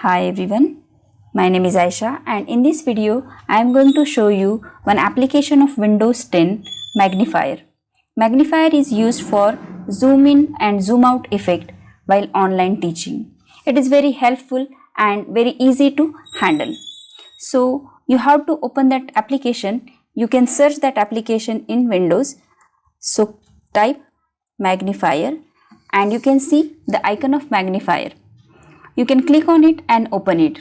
Hi everyone, my name is Ayesha and in this video I am going to show you one application of Windows 10 Magnifier. Magnifier is used for zoom in and zoom out effect while online teaching. It is very helpful and very easy to handle. So you have to open that application. You can search that application in Windows. So type Magnifier and you can see the icon of Magnifier. You can click on it and open it.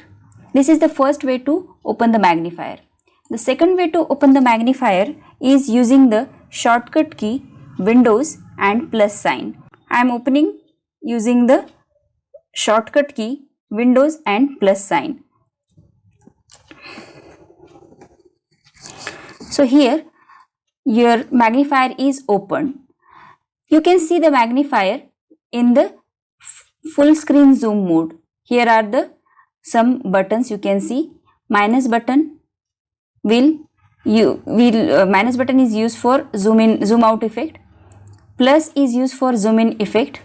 This is the first way to open the magnifier. The second way to open the magnifier is using the shortcut key Windows and plus sign. I am opening using the shortcut key Windows and plus sign. So here your magnifier is opened. You can see the magnifier in the full screen zoom mode. Here are the some buttons you can see. Minus button minus button is used for zoom in zoom out effect. Plus is used for zoom in effect.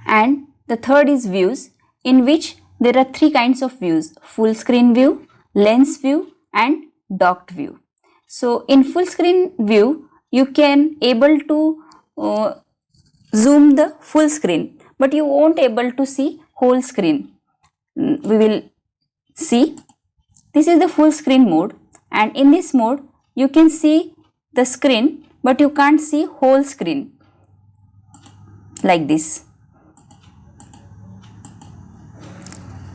And the third is views, in which there are three kinds of views: full screen view, lens view and docked view. So in full screen view you can able to zoom the full screen, but you won't able to see whole screen. We will see. This is the full screen mode, and in this mode you can see the screen but you can't see whole screen like this.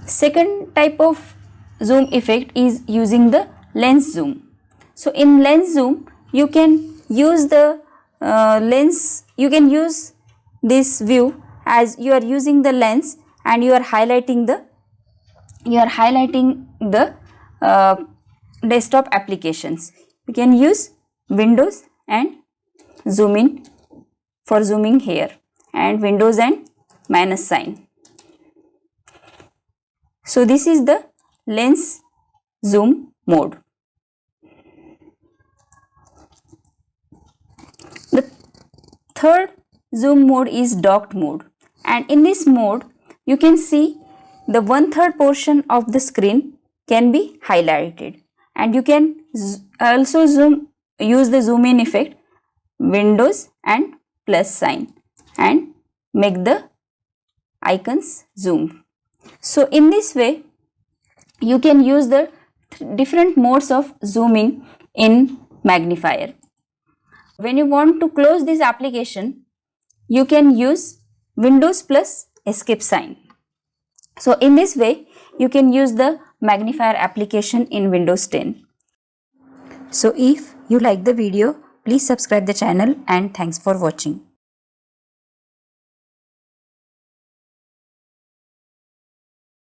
Second type of zoom effect is using the lens zoom. So in lens zoom you can use the you can use this view as you are using the lens and you are highlighting the desktop applications. You can use Windows and zoom in for zooming here, and Windows and minus sign. So this is the lens zoom mode. The third zoom mode is docked mode, and in this mode you can see the 1/3 portion of the screen can be highlighted, and you can also use the zoom in effect Windows and plus sign and make the icons zoom. So in this way you can use the different modes of zooming in magnifier. When you want to close this application, you can use Windows plus escape sign. So in this way you can use the magnifier application in Windows 10. So if you like the video, please subscribe the channel and thanks for watching.